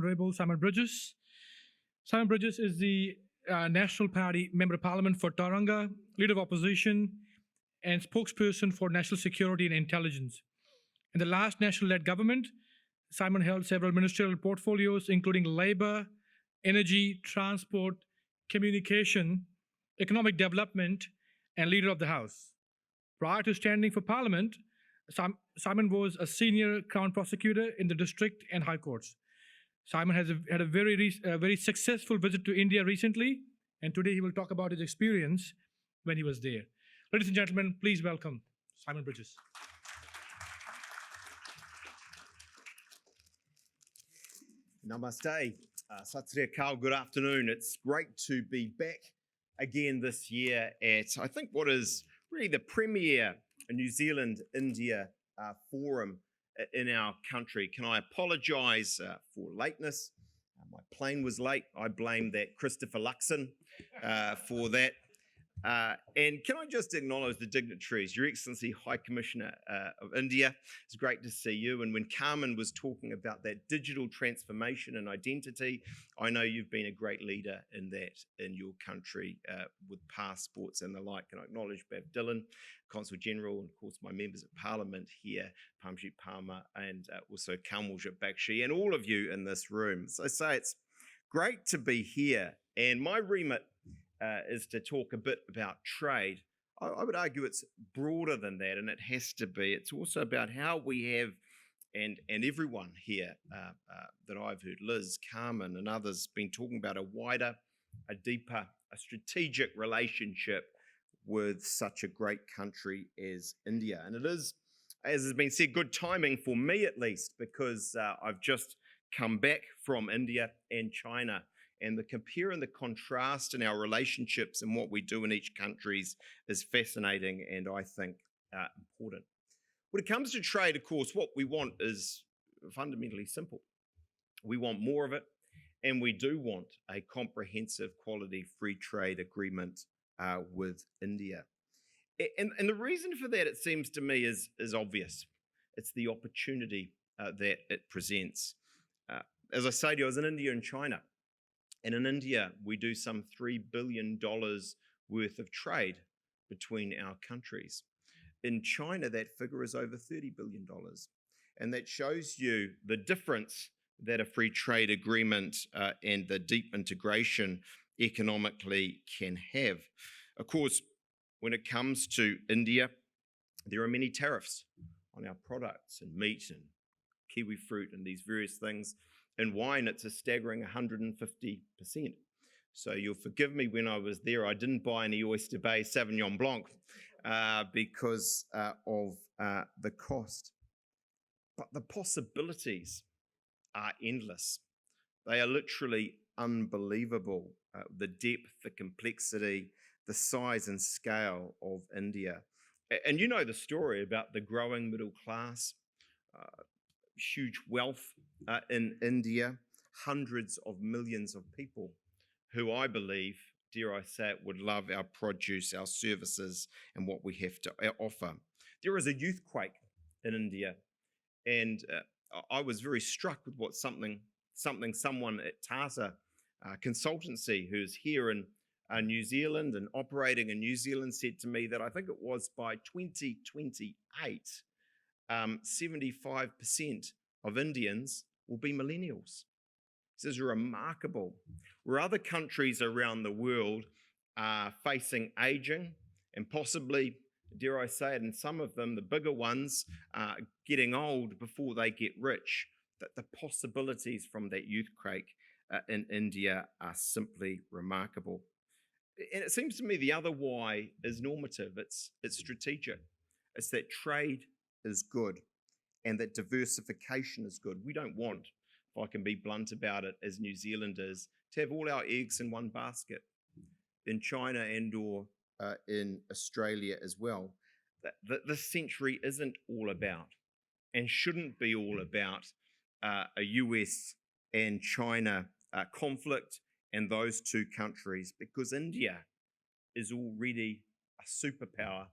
Honourable Simon Bridges. Simon Bridges is the National Party Member of Parliament for Tauranga, Leader of Opposition, and spokesperson for National Security and Intelligence. In the last national-led government, Simon held several ministerial portfolios, including Labour, Energy, Transport, Communication, Economic Development, and Leader of the House. Prior to standing for Parliament, Simon was a senior Crown Prosecutor in the District and High Courts. Simon has had a very successful visit to India recently, and today he will talk about his experience when he was there. Ladies and gentlemen, please welcome Simon Bridges. Namaste, Sat Sri Akal, good afternoon. It's great to be back again this year at, I think, what is really the premier New Zealand-India forum in our country. Can I apologise for lateness? My plane was late. I blame that Christopher Luxon for that. And can I just acknowledge the dignitaries, Your Excellency High Commissioner of India. It's great to see you. And when Carmen was talking about that digital transformation and identity, I know you've been a great leader in that in your country with passports and the like. And I acknowledge Bev Dillon, Consul General, and of course my members of Parliament here, Pamjit Palmer, and also Kamaljit Bakshi, and all of you in this room. So I say it's great to be here. And my remit is to talk a bit about trade. I would argue it's broader than that, and it has to be. It's also about how we have, and everyone here that I've heard, Liz, Carmen, and others, been talking about a wider, a deeper, a strategic relationship with such a great country as India. And it is, as has been said, good timing for me at least, because I've just come back from India and China. And the compare and the contrast in our relationships and what we do in each country is fascinating and I think important. When it comes to trade, of course, what we want is fundamentally simple. We want more of it, and we do want a comprehensive quality free trade agreement with India. And the reason for that, it seems to me, is obvious. It's the opportunity that it presents. As I say to you, I was in India and China. And in India, we do some $3 billion worth of trade between our countries. In China, that figure is over $30 billion. And that shows you the difference that a free trade agreement and the deep integration economically can have. Of course, when it comes to India, there are many tariffs on our products and meat and kiwi fruit and these various things. In wine, it's a staggering 150%. So you'll forgive me, when I was there, I didn't buy any Oyster Bay Sauvignon Blanc because of the cost. But the possibilities are endless. They are literally unbelievable. The depth, the complexity, the size and scale of India. And you know the story about the growing middle class, huge wealth in India, hundreds of millions of people who I believe, dare I say it, would love our produce, our services, and what we have to offer. There is a youthquake in India, and I was very struck with what someone at Tata Consultancy, who's here in New Zealand and operating in New Zealand, said to me that I think it was by 2028, 75% of Indians will be millennials. This is remarkable. Where other countries around the world are facing aging and possibly, dare I say it, and some of them, the bigger ones, are getting old before they get rich, that the possibilities from that youthquake in India are simply remarkable. And it seems to me the other why is normative. It's strategic. It's that trade is good and that diversification is good. We don't want, if I can be blunt about it, as New Zealanders, to have all our eggs in one basket in China and or in Australia as well. This century isn't all about and shouldn't be all about a US and China conflict and those two countries, because India is already a superpower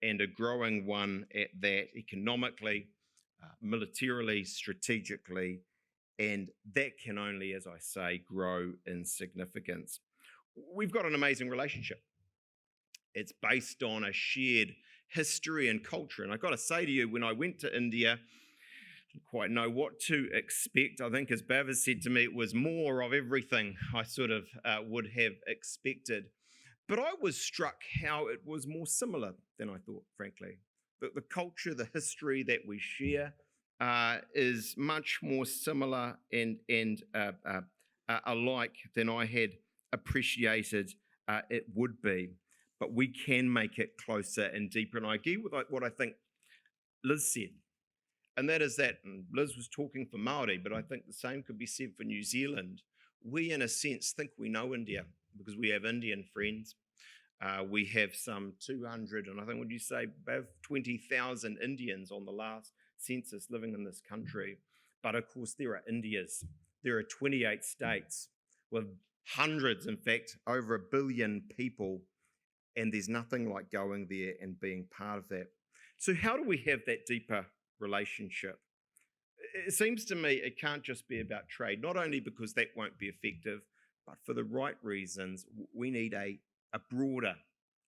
and a growing one at that, economically, militarily, strategically, And that can only, as I say, grow in significance. We've got an amazing relationship. It's based on a shared history and culture. And I've got to say to you, when I went to India, I didn't quite know what to expect. I think, as Bav has said to me, it was more of everything I sort of would have expected. But I was struck how it was more similar than I thought, frankly. The culture, the history that we share is much more similar and alike than I had appreciated it would be. But we can make it closer and deeper. And I agree with what I think Liz said. And that is that, and Liz was talking for Māori, but I think the same could be said for New Zealand. We, in a sense, think we know India because we have Indian friends. We have some 200, and I think, would you say, about 20,000 Indians on the last census living in this country. But of course, there are Indias. There are 28 states with hundreds, in fact, over 1 billion people. And there's nothing like going there and being part of that. So how do we have that deeper relationship? It seems to me it can't just be about trade, not only because that won't be effective, but for the right reasons. We need a broader,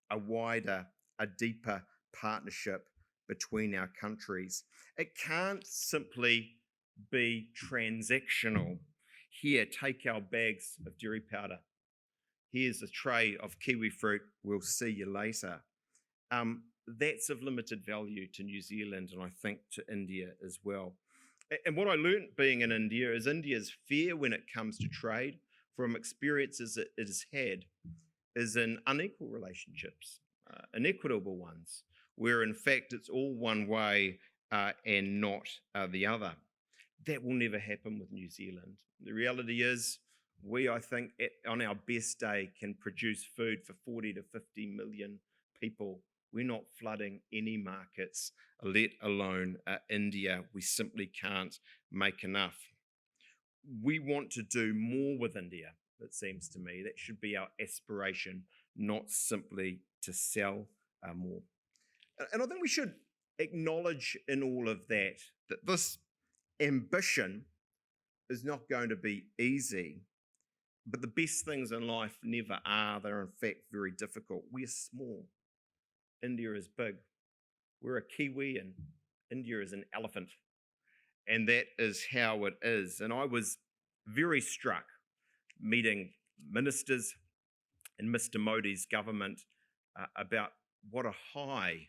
a wider, a deeper partnership between our countries. It can't simply be transactional. Here, take our bags of dairy powder. Here's a tray of kiwi fruit. We'll see you later. That's of limited value to New Zealand and I think to India as well. And what I learned being in India is India's fear when it comes to trade, from experiences it has had, is in unequal relationships, inequitable ones, where in fact it's all one way and not the other. That will never happen with New Zealand. The reality is, we, I think, on our best day can produce food for 40 to 50 million people. We're not flooding any markets, let alone India. We simply can't make enough. We want to do more with India, it seems to me. That should be our aspiration, not simply to sell more. And I think we should acknowledge in all of that this ambition is not going to be easy. But the best things in life never are. They're in fact very difficult. We're small. India is big. We're a Kiwi and India is an elephant. And that is how it is. And I was very struck meeting ministers in Mr. Modi's government about what a high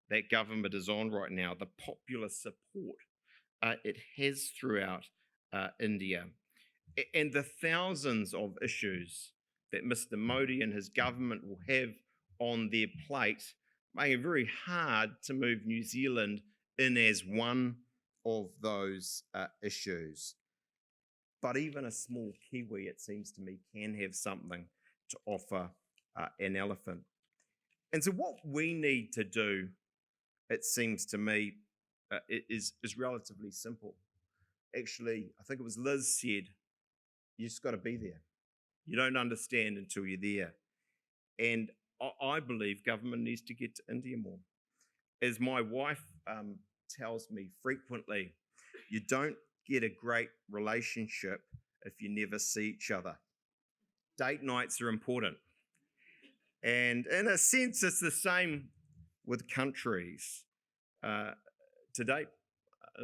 that government is on right now, the popular support it has throughout India. And the thousands of issues that Mr. Modi and his government will have on their plate, making it very hard to move New Zealand in as one of those issues. But even a small Kiwi, it seems to me, can have something to offer an elephant. And so what we need to do, it seems to me, is relatively simple. Actually, I think it was Liz said, you just got to be there. You don't understand until you're there. And I believe government needs to get to India more. As my wife tells me frequently, you don't get a great relationship if you never see each other. Date nights are important. And in a sense, it's the same with countries. To date,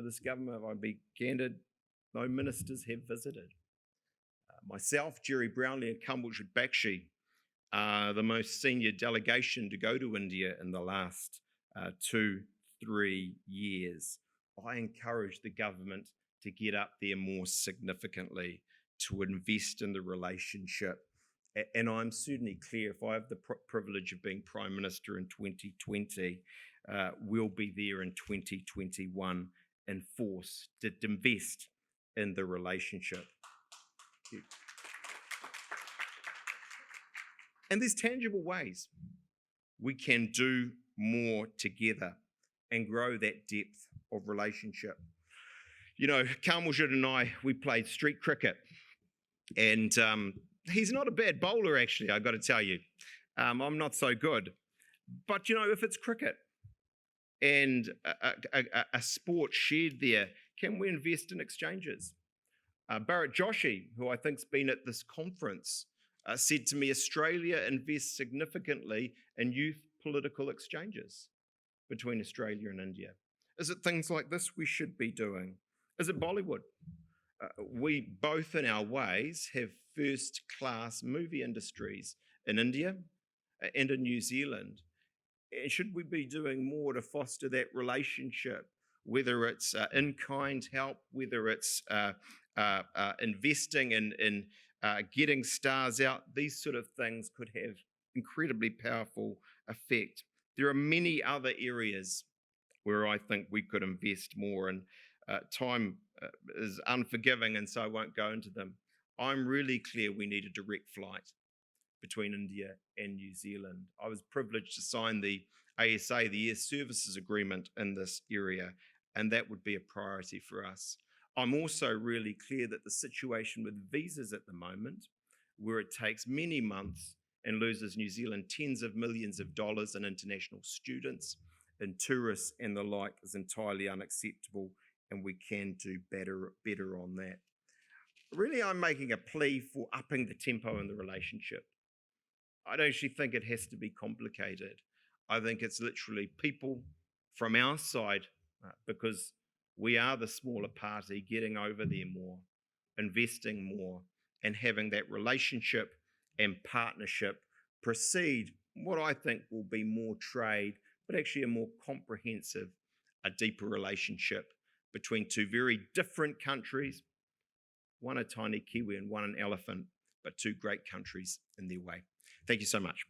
this government, if I be candid, no ministers have visited. Myself, Jerry Brownlee, and Kambuljit Bakshi are the most senior delegation to go to India in the last 2-3 years. I encourage the government to get up there more significantly, to invest in the relationship. And I'm certainly clear, if I have the privilege of being Prime Minister in 2020, we'll be there in 2021 in force to invest in the relationship. And there's tangible ways we can do more together and grow that depth of relationship. You know, Kambuljit and I, we played street cricket, and he's not a bad bowler, actually, I've got to tell you. I'm not so good. But, you know, if it's cricket and a sport shared there, can we invest in exchanges? Bharat Joshi, who I think's been at this conference, said to me, Australia invests significantly in youth political exchanges between Australia and India. Is it things like this we should be doing? Is it Bollywood? We both, in our ways, have first-class movie industries in India and in New Zealand. And should we be doing more to foster that relationship, whether it's in-kind help, whether it's investing in getting stars out? These sort of things could have incredibly powerful effect. There are many other areas where I think we could invest more, and time is unforgiving, and so I won't go into them. I'm really clear we need a direct flight between India and New Zealand. I was privileged to sign the ASA, the Air Services Agreement, in this area, and that would be a priority for us. I'm also really clear that the situation with visas at the moment, where it takes many months and loses New Zealand tens of millions of dollars in international students and tourists and the like, is entirely unacceptable, and we can do better on that. Really, I'm making a plea for upping the tempo in the relationship. I don't actually think it has to be complicated. I think it's literally people from our side, because we are the smaller party, getting over there more, investing more, and having that relationship and partnership precede what I think will be more trade, but actually a more comprehensive, a deeper relationship between two very different countries, one a tiny Kiwi and one an elephant, but two great countries in their way. Thank you so much.